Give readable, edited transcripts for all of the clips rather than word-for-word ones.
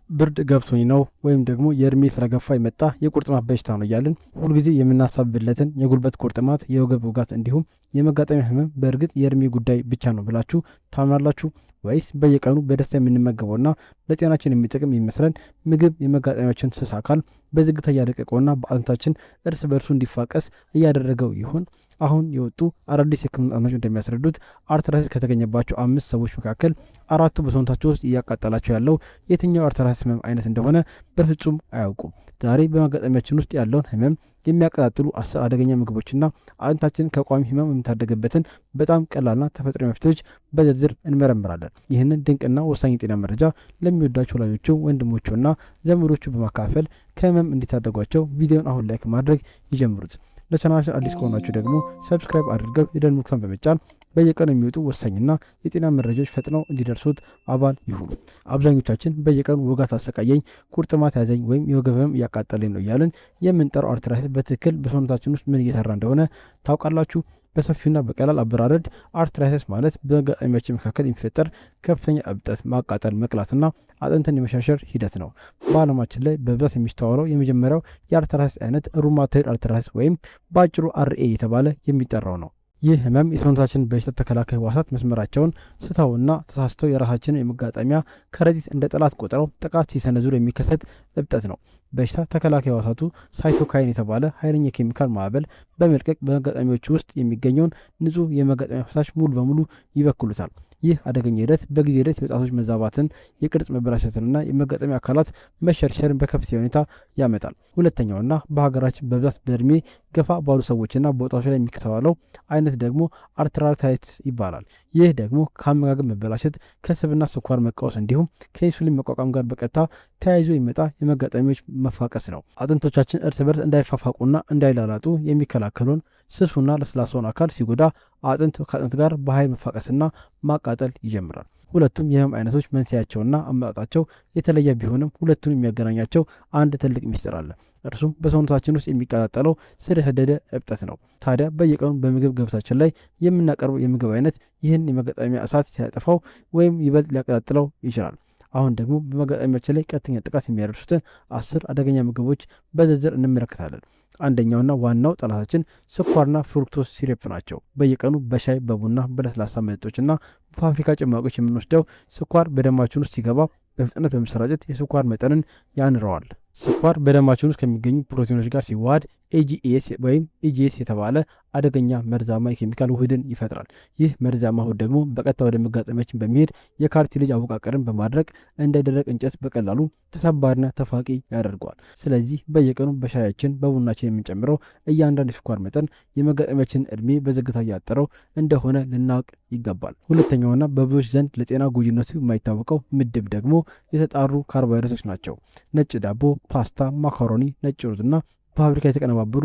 ብርድ ገብቶኝ ነው ወይም ደግሞ የእድሜ ስለገፋ የመጣ የቁርጥማት በሽታ ነው እያልን ሁልጊዜ የምናሳብለትን የጉልበት ቁርጥማት፣ የወገብ ውጋት እንዲሁም የመጋጠሚያ ህመም በእርግጥ የእድሜ ጉዳይ ብቻ ነው ብላችሁ ታምናላችሁ? ወይስ በየቀኑ በደስታ የምንመገበውና ለጤናችን የሚጠቅም የሚመስለን ምግብ የመጋጠሚያችን ስስ አካል በዝግታ እያደቀቀውና በአጥንታችን እርስ በርሱ እንዲፋቀስ እያደረገው ይሆን? አሁን የወጡ አዳዲስ የህክምና ጥናቶች እንደሚያስረዱት አርትራይተስ ከተገኘባቸው 5 ሰዎች መካከል 4ቱ በሰውነታቸው ውስጥ እያቃጠላቸው ያለው የትኛው አርትራይተስ ህመም አይነት እንደሆነ በፍጹም አያውቁም። ዛሬ በመጋጠሚያችን ውስጥ ያለውን ህመም የሚያቀጣጥሉ 10 አደገኛ ምግቦችና አጥንታችንን ከቋሚ ህመም የምታደገበትን በጣም ቀላልና ተፈጥሯዊ መፍትሄዎች በዝርዝር እንመረምራለን። ይህንን ድንቅና ወሳኝ የጤና መረጃ ለሚወዳቸው ወላጆቹ፣ ወንድሞቹና ዘመዶቹ በማካፈል ከህመም እንዲታደጓቸው ቪዲዮን አሁን ላይክ ማድረግ ይጀምሩት። ለቻናላችን አዲስ ከሆናችሁ ደግሞ ሰብስክራይብ አድርገው የደወል ምልክቱን በመጫን በየቀኑ የሚወጡ ወሳኝና የጤና መረጃዎች ፈጥነው እንዲደርሱት አባል ይሁኑ። አብዛኞቻችን በየቀኑ ወጋት አሰቃየኝ፣ ቁርጥማት ያዘኝ ወይም የወገብ ህመም እያቃጠለኝ ነው እያልን የምንጠራው አርትራይተስ በትክክል በሰውነታችን ውስጥ ምን እየሰራ እንደሆነ ታውቃላችሁ? በሰፊውና በቀላል አበራረድ አርትራይተስ ማለት በመጋጠሚያችን መካከል የሚፈጠር ከፍተኛ እብጠት፣ ማቃጠል፣ መቅላትና አጥንትን የመሻሸር ሂደት ነው። በዓለማችን ላይ በብዛት የሚስተዋለው የመጀመሪያው የአርትራይተስ አይነት ሩማቶይድ አርትራይተስ ወይም በአጭሩ አርኤ የተባለ የሚጠራው ነው። ይህ ህመም የሰውነታችን በሽታ ተከላካይ ህዋሳት መስመራቸውን ስተውና ተሳስተው የራሳችንን የመጋጠሚያ ከረጢት እንደ ጠላት ቆጥረው ጥቃት ሲሰነዝሩ የሚከሰት እብጠት ነው። በሽታ ተከላካይ ህዋሳቱ ሳይቶካይን የተባለ ኃይለኛ ኬሚካል ማዕበል በመልቀቅ በመጋጠሚያዎቹ ውስጥ የሚገኘውን ንጹህ የመጋጠሚያ ፈሳሽ ሙሉ በሙሉ ይበክሉታል። ይህ አደገኛ ሂደት በጊዜ ሂደት የወጣቶች መዛባትን፣ የቅርጽ መበላሸትንና የመጋጠሚያ አካላት መሸርሸርን በከፍተኛ ሁኔታ ያመጣል። ሁለተኛውና በሀገራችን በብዛት በእድሜ ገፋ ባሉ ሰዎችና በወጣቶች ላይ የሚስተዋለው አይነት ደግሞ አርትራይተስ ይባላል። ይህ ደግሞ ከአመጋገብ መበላሸት፣ ከስብና ስኳር መቃወስ እንዲሁም ከኢንሱሊን መቋቋም ጋር በቀጥታ ተያይዞ የሚመጣ የመጋጠሚያዎች መፋቀስ ነው። አጥንቶቻችን እርስ በርስ እንዳይፋፋቁና እንዳይላላጡ የሚከላከሉን ስሱና ለስላሳውን አካል ሲጎዳ አጥንት ከአጥንት ጋር በኃይል መፋቀስና ማቃጠል ይጀምራል። ሁለቱም የህመም አይነቶች መንስኤያቸውና አመጣጣቸው የተለየ ቢሆንም ሁለቱን የሚያገናኛቸው አንድ ትልቅ ሚስጥር አለ። እርሱም በሰውነታችን ውስጥ የሚቀጣጠለው ስር የሰደደ እብጠት ነው። ታዲያ በየቀኑ በምግብ ገበታችን ላይ የምናቀርበው የምግብ አይነት ይህን የመጋጠሚያ እሳት ሲያጠፋው ወይም ይበልጥ ሊያቀጣጥለው ይችላል። አሁን ደግሞ በመጋጠሚያችን ላይ ቀጥተኛ ጥቃት የሚያደርሱትን 10 አደገኛ ምግቦች በዝርዝር እንመለከታለን። አንደኛውና ዋናው ጠላታችን ስኳርና ፍሩክቶስ ሲረፕ ናቸው። በየቀኑ በሻይ፣ በቡና፣ በለስላሳ መጠጦችና በፋብሪካ ጭማቂዎች የምንወስደው ስኳር በደማችን ውስጥ ሲገባ በፍጥነት በመሰራጨት የስኳር መጠንን ያንረዋል። ስኳር በደማችን ውስጥ ከሚገኙ ፕሮቲኖች ጋር ሲዋሃድ ኤጂኤስ ወይም ኢጂኤስ የተባለ አደገኛ መርዛማ የኬሚካል ውህድን ይፈጥራል። ይህ መርዛማ ውህድ ደግሞ በቀጥታ ወደ መጋጠሚያችን በሚሄድ የካርቲሌጅ አወቃቀርን በማድረግ እንደ ደረቅ እንጨት በቀላሉ ተሰባሪና ተፋቂ ያደርገዋል። ስለዚህ በየቀኑ በሻያችን በቡናችን የምንጨምረው እያንዳንዱ የስኳር መጠን የመጋጠሚያችን እድሜ በዝግታ እያጠረው እንደሆነ ልናውቅ ይገባል። ሁለተኛውና በብዙዎች ዘንድ ለጤና ጎጂነቱ የማይታወቀው ምድብ ደግሞ የተጣሩ ካርቦሃይድሬቶች ናቸው። ነጭ ዳቦ፣ ፓስታ፣ ማካሮኒ፣ ነጭ ሩዝና በፋብሪካ የተቀነባበሩ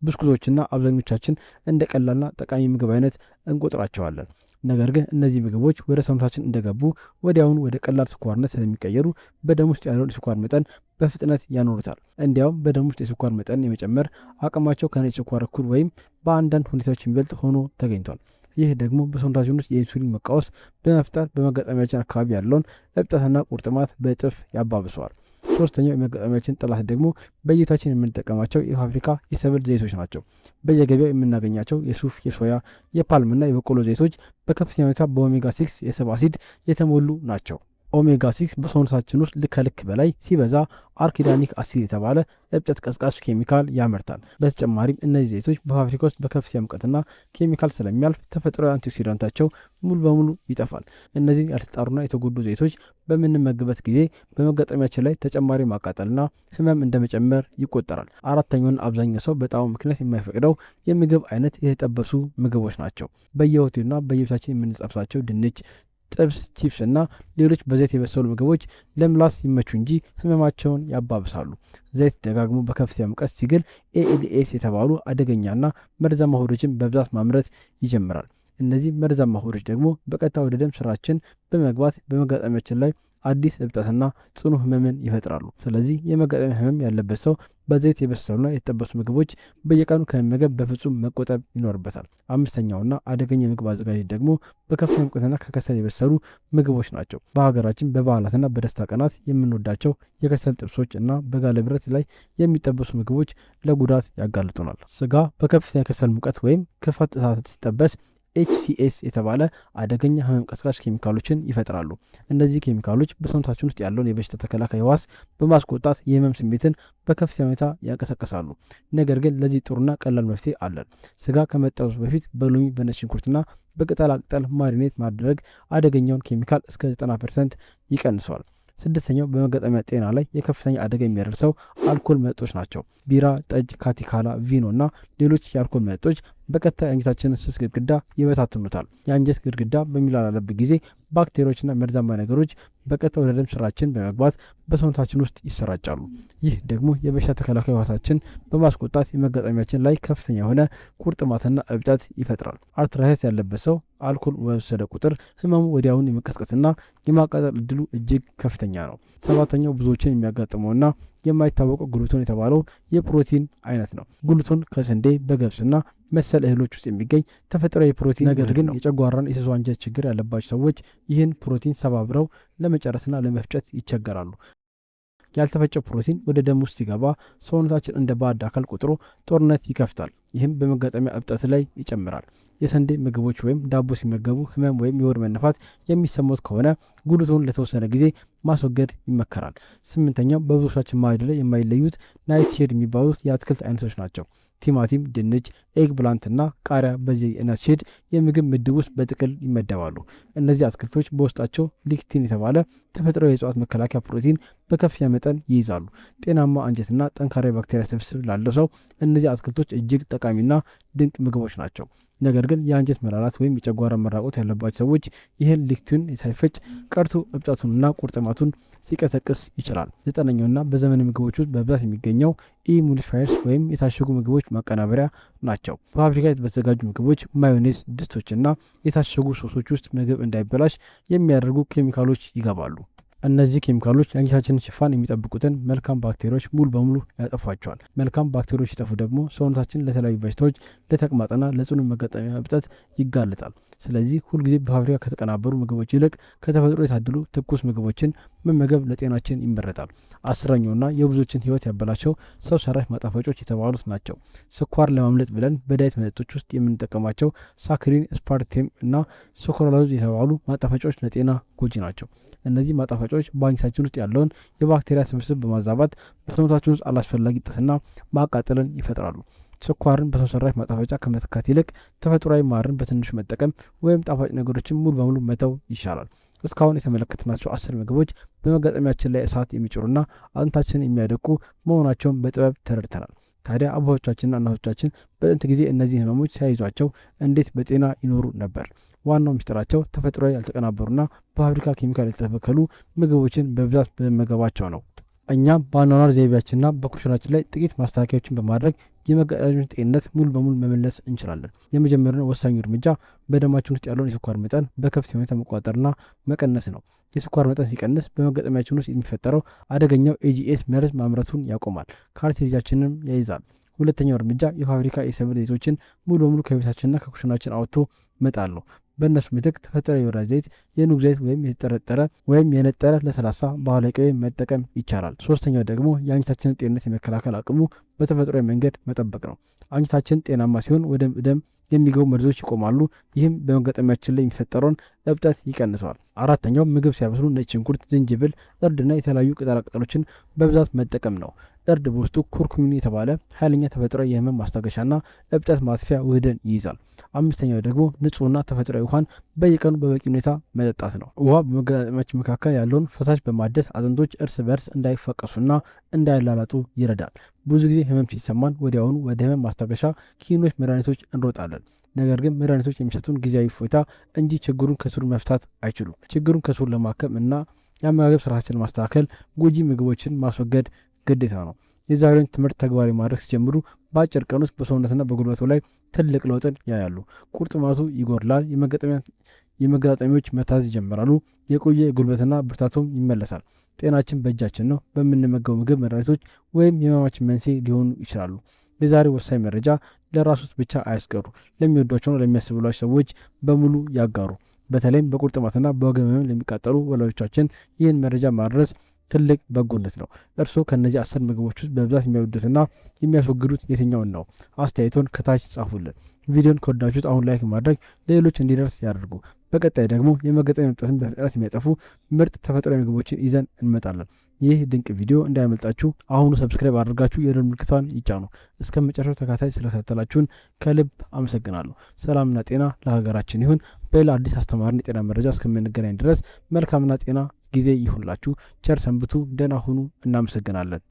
ብስኩቶችና አብዛኞቻችን እንደ ቀላልና ጠቃሚ ምግብ አይነት እንቆጥራቸዋለን። ነገር ግን እነዚህ ምግቦች ወደ ሰውነታችን እንደገቡ ወዲያውኑ ወደ ቀላል ስኳርነት ስለሚቀየሩ በደም ውስጥ ያለውን የስኳር መጠን በፍጥነት ያኖሩታል። እንዲያውም በደም ውስጥ የስኳር መጠን የመጨመር አቅማቸው ከነጭ ስኳር እኩል ወይም በአንዳንድ ሁኔታዎች የሚበልጥ ሆኖ ተገኝቷል። ይህ ደግሞ በሰውነታችን ውስጥ የኢንሱሊን መቃወስ በመፍጠር በመጋጠሚያችን አካባቢ ያለውን እብጠትና ቁርጥማት በእጥፍ ያባብሰዋል። ሶስተኛው የመጋጠሚያችን ጠላት ደግሞ በየቤታችን የምንጠቀማቸው የፋብሪካ የሰብል ዘይቶች ናቸው። በየገበያው የምናገኛቸው የሱፍ፣ የሶያ፣ የፓልምና የበቆሎ ዘይቶች በከፍተኛ ሁኔታ በኦሜጋ 6 የስብ አሲድ የተሞሉ ናቸው። ኦሜጋ 6 በሰውነታችን ውስጥ ከልክ በላይ ሲበዛ አርኪዳኒክ አሲድ የተባለ እብጠት ቀስቃሽ ኬሚካል ያመርታል። በተጨማሪም እነዚህ ዘይቶች በፋብሪካ ውስጥ በከፍተኛ ሙቀትና ኬሚካል ስለሚያልፍ ተፈጥሯዊ አንቲኦክሲዳንታቸው ሙሉ በሙሉ ይጠፋል። እነዚህ ያልተጣሩና የተጎዱ ዘይቶች በምንመግበት ጊዜ በመጋጠሚያችን ላይ ተጨማሪ ማቃጠልና ህመም እንደመጨመር ይቆጠራል። አራተኛውን አብዛኛው ሰው በጣም ምክንያት የማይፈቅደው የምግብ አይነት የተጠበሱ ምግቦች ናቸው። በየሆቴሉና በየቤታችን የምንጠብሳቸው ድንች፣ ጥብስ፣ ቺፕስ እና ሌሎች በዘይት የበሰሉ ምግቦች ለምላስ ይመቹ እንጂ ህመማቸውን ያባብሳሉ። ዘይት ደጋግሞ በከፍተኛ ሙቀት ሲግል ኤኤልኤስ የተባሉ አደገኛና መርዛማ ውህዶችን በብዛት ማምረት ይጀምራል። እነዚህ መርዛማ ውህዶች ደግሞ በቀጥታ ወደ ደም ስራችን በመግባት በመጋጠሚያችን ላይ አዲስ እብጠትና ጽኑ ህመምን ይፈጥራሉ። ስለዚህ የመጋጠሚያ ህመም ያለበት ሰው በዘይት የበሰሉና የተጠበሱ ምግቦች በየቀኑ ከመመገብ በፍጹም መቆጠብ ይኖርበታል። አምስተኛውና አደገኛ የምግብ አዘጋጀት ደግሞ በከፍተኛ ሙቀትና ከከሰል የበሰሉ ምግቦች ናቸው። በሀገራችን በበዓላትና በደስታ ቀናት የምንወዳቸው የከሰል ጥብሶች እና በጋለ ብረት ላይ የሚጠበሱ ምግቦች ለጉዳት ያጋልጡናል። ስጋ በከፍተኛ የከሰል ሙቀት ወይም ክፋት እሳት ሲጠበስ HCS የተባለ አደገኛ ህመም ቀስቃሽ ኬሚካሎችን ይፈጥራሉ። እነዚህ ኬሚካሎች በሰውነታችን ውስጥ ያለውን የበሽታ ተከላካይ ህዋስ በማስቆጣት የህመም ስሜትን በከፍተኛ ሁኔታ ያንቀሳቀሳሉ። ነገር ግን ለዚህ ጥሩና ቀላል መፍትሄ አለን። ስጋ ከመጠበሱ በፊት በሎሚ በነጭ ሽንኩርትና በቅጠላ ቅጠል ማሪኔት ማድረግ አደገኛውን ኬሚካል እስከ 90% ይቀንሰዋል። ስድስተኛው በመጋጠሚያ ጤና ላይ የከፍተኛ አደጋ የሚያደርሰው አልኮል መጠጦች ናቸው። ቢራ፣ ጠጅ፣ ካቲካላ፣ ቪኖ እና ሌሎች የአልኮል መጠጦች በቀጥታ የአንጀታችንን ስስ ግድግዳ ይበታትኑታል። የአንጀት ግድግዳ በሚላላለበት ጊዜ ባክቴሪያዎችና መርዛማ ነገሮች በቀጥታ ወደ ደም ስራችን በመግባት በሰውነታችን ውስጥ ይሰራጫሉ። ይህ ደግሞ የበሽታ ተከላካይ ህዋሳችን በማስቆጣት የመጋጠሚያችን ላይ ከፍተኛ የሆነ ቁርጥማትና እብጠት ይፈጥራል። አርትራይተስ ያለበት ሰው አልኮል በወሰደ ቁጥር ህመሙ ወዲያውኑ የመቀስቀስና የማቃጠል እድሉ እጅግ ከፍተኛ ነው። ሰባተኛው ብዙዎችን የሚያጋጥመውና የማይታወቀው ግሉቶን የተባለው የፕሮቲን አይነት ነው። ግሉቶን ከስንዴ በገብስና መሰል እህሎች ውስጥ የሚገኝ ተፈጥሯዊ ፕሮቲን፣ ነገር ግን የጨጓራን የስሱ አንጀት ችግር ያለባቸው ሰዎች ይህን ፕሮቲን ሰባብረው ለመጨረስና ለመፍጨት ይቸገራሉ። ያልተፈጨው ፕሮቲን ወደ ደም ውስጥ ሲገባ ሰውነታችን እንደ ባዕድ አካል ቆጥሮ ጦርነት ይከፍታል። ይህም በመጋጠሚያ እብጠት ላይ ይጨምራል። የስንዴ ምግቦች ወይም ዳቦ ሲመገቡ ህመም ወይም የሆድ መነፋት የሚሰሙት ከሆነ ግሉቶን ለተወሰነ ጊዜ ማስወገድ ይመከራል። ስምንተኛው በብዙዎቻችን ማዕድ ላይ የማይለዩት ናይትሼድ የሚባሉት የአትክልት አይነቶች ናቸው። ቲማቲም፣ ድንች፣ ኤግ ብላንትና ቃሪያ በዚህ ናይትሼድ የምግብ ምድብ ውስጥ በጥቅል ይመደባሉ። እነዚህ አትክልቶች በውስጣቸው ሊክቲን የተባለ ተፈጥሯዊ የእጽዋት መከላከያ ፕሮቲን በከፍተኛ መጠን ይይዛሉ። ጤናማ አንጀትና ጠንካራ የባክቴሪያ ስብስብ ላለው ሰው እነዚህ አትክልቶች እጅግ ጠቃሚና ድንቅ ምግቦች ናቸው። ነገር ግን የአንጀት መራራት ወይም የጨጓራ መራቆት ያለባቸው ሰዎች ይህን ሊክቲን ሳይፈጭ ቀርቶ እብጠቱንና ቁርጥማቱን ሲቀሰቅስ ይችላል። ዘጠነኛውና በዘመናዊ ምግቦች ውስጥ በብዛት የሚገኘው ኢሙሊፋየርስ ወይም የታሸጉ ምግቦች ማቀናበሪያ ናቸው። በፋብሪካ በተዘጋጁ ምግቦች፣ ማዮኔዝ፣ ድስቶችና የታሸጉ ሶሶች ውስጥ ምግብ እንዳይበላሽ የሚያደርጉ ኬሚካሎች ይገባሉ። እነዚህ ኬሚካሎች የአንጀታችንን ሽፋን የሚጠብቁትን መልካም ባክቴሪያዎች ሙሉ በሙሉ ያጠፏቸዋል። መልካም ባክቴሪያዎች ሲጠፉ ደግሞ ሰውነታችን ለተለያዩ በሽታዎች፣ ለተቅማጥና ለጽኑ መጋጠሚያ እብጠት ይጋለጣል። ስለዚህ ሁልጊዜ በፋብሪካ ከተቀናበሩ ምግቦች ይልቅ ከተፈጥሮ የታደሉ ትኩስ ምግቦችን መመገብ ለጤናችን ይመረጣል። አስረኛውና የብዙዎችን ህይወት ያበላቸው ሰው ሰራሽ ማጣፈጮች የተባሉት ናቸው። ስኳር ለማምለጥ ብለን በዳይት መጠጦች ውስጥ የምንጠቀማቸው ሳክሪን፣ ስፓርቴም እና ሱክራሎዝ የተባሉ ማጣፈጫዎች ለጤና ጎጂ ናቸው። እነዚህ ማጣፈጫዎች በአንጀታችን ውስጥ ያለውን የባክቴሪያ ስብስብ በማዛባት በሰውነታችን ውስጥ አላስፈላጊ እብጠትና ማቃጠልን ይፈጥራሉ። ስኳርን በሰው ሰራሽ ማጣፈጫ ከመተካት ይልቅ ተፈጥሯዊ ማርን በትንሹ መጠቀም ወይም ጣፋጭ ነገሮችን ሙሉ በሙሉ መተው ይሻላል። እስካሁን የተመለከትናቸው 10 ምግቦች በመጋጠሚያችን ላይ እሳት የሚጭሩና አጥንታችንን የሚያደቁ መሆናቸውን በጥበብ ተረድተናል። ታዲያ አባቶቻችንና እናቶቻችን በጥንት ጊዜ እነዚህ ህመሞች ሳይዟቸው እንዴት በጤና ይኖሩ ነበር? ዋናው ምስጢራቸው ተፈጥሯዊ ያልተቀናበሩና በፋብሪካ ኬሚካል የተበከሉ ምግቦችን በብዛት በመመገባቸው ነው። እኛም በአኗኗር ዘይቤያችንና በኩሽናችን ላይ ጥቂት ማስተካከያዎችን በማድረግ የመጋጠሚያችን ጤንነት ሙሉ በሙሉ መመለስ እንችላለን። የመጀመሪያው ወሳኙ እርምጃ በደማችን ውስጥ ያለውን የስኳር መጠን በከፍተኛ ሁኔታ መቆጣጠርና መቀነስ ነው። የስኳር መጠን ሲቀንስ በመጋጠሚያችን ውስጥ የሚፈጠረው አደገኛው ኤጂኤስ መርዝ ማምረቱን ያቆማል፣ ካርቴሌጃችንም ያይዛል። ሁለተኛው እርምጃ የፋብሪካ የሰብል ዘይቶችን ሙሉ በሙሉ ከቤታችንና ከኩሽናችን አውጥቶ መጣል ነው። በእነሱ ምትክ ተፈጥሯዊ የወይራ ዘይት፣ የኑግ ዘይት ወይም የተጠረጠረ ወይም የነጠረ ለስላሳ ባህላዊ ቅቤ መጠቀም ይቻላል። ሶስተኛው ደግሞ የአንጀታችንን ጤንነት የመከላከል አቅሙ በተፈጥሯዊ መንገድ መጠበቅ ነው። አንጀታችን ጤናማ ሲሆን ወደ ደም የሚገቡ መርዞች ይቆማሉ። ይህም በመጋጠሚያችን ላይ የሚፈጠረውን እብጠት ይቀንሰዋል። አራተኛው ምግብ ሲያበስሉ ነጭ ሽንኩርት፣ ዝንጅብል፣ እርድና የተለያዩ ቅጠላቅጠሎችን በብዛት መጠቀም ነው። እርድ በውስጡ ኩርኩሚን የተባለ ኃይለኛ ተፈጥሯዊ የህመም ማስታገሻና እብጠት ማጥፊያ ውህድን ይይዛል። አምስተኛው ደግሞ ንጹህና ተፈጥሯዊ ውሃን በየቀኑ በበቂ ሁኔታ መጠጣት ነው። ውሃ በመጋጠሚያችን መካከል ያለውን ፈሳሽ በማደስ አጥንቶች እርስ በርስ እንዳይፈቀሱና እንዳይላላጡ ይረዳል። ብዙ ጊዜ ህመም ሲሰማን ወዲያውኑ ወደ ህመም ማስታገሻ ኪኒኖች፣ መድኃኒቶች እንሮጣለን። ነገር ግን መድኃኒቶች የሚሰጡን ጊዜያዊ እፎይታ እንጂ ችግሩን ከስሩ መፍታት አይችሉም። ችግሩን ከስሩ ለማከም እና የአመጋገብ ስርዓትን ማስተካከል ጎጂ ምግቦችን ማስወገድ ግዴታ ነው። የዛሬውን ትምህርት ተግባራዊ ማድረግ ሲጀምሩ በአጭር ቀን ውስጥ በሰውነትና በጉልበቱ ላይ ትልቅ ለውጥን ያያሉ። ቁርጥማቱ ይጎድላል፣ የመጋጠሚያዎች መታዝ ይጀምራሉ፣ የቆየ ጉልበትና ብርታቱም ይመለሳል። ጤናችን በእጃችን ነው። በምንመገው ምግብ መድኃኒቶች ወይም የህመማችን መንስኤ ሊሆኑ ይችላሉ። የዛሬ ወሳኝ መረጃ ለራሱት ብቻ አያስቀሩ፣ ለሚወዷቸውና ለሚያስብሏቸው ሰዎች በሙሉ ያጋሩ። በተለይም በቁርጥማትና በወገብ ህመም ለሚቃጠሉ ወላጆቻችን ይህን መረጃ ማድረስ ትልቅ በጎነት ነው። እርስዎ ከእነዚህ 10 ምግቦች ውስጥ በብዛት የሚወዱትና የሚያስወግዱት የትኛውን ነው? አስተያየቶን ከታች ጻፉልን። ቪዲዮን ከወዳችሁት አሁን ላይክ ማድረግ ለሌሎች እንዲደርስ ያደርጉ። በቀጣይ ደግሞ የመገጣጠሚያ እብጠትን በፍጥነት የሚያጠፉ ምርጥ ተፈጥሯዊ ምግቦችን ይዘን እንመጣለን። ይህ ድንቅ ቪዲዮ እንዳያመልጣችሁ አሁኑ ሰብስክራይብ አድርጋችሁ የደወል ምልክቷን ይጫኑ። እስከ መጨረሻው ተከታታይ ስለተከታተላችሁን ከልብ አመሰግናለሁ። ሰላምና ጤና ለሀገራችን ይሁን። በሌላ አዲስ አስተማሪና የጤና መረጃ እስከምንገናኝ ድረስ መልካምና ጤና ጊዜ ይሁንላችሁ። ቸር ሰንብቱ። ደህና ሁኑ። እናመሰግናለን።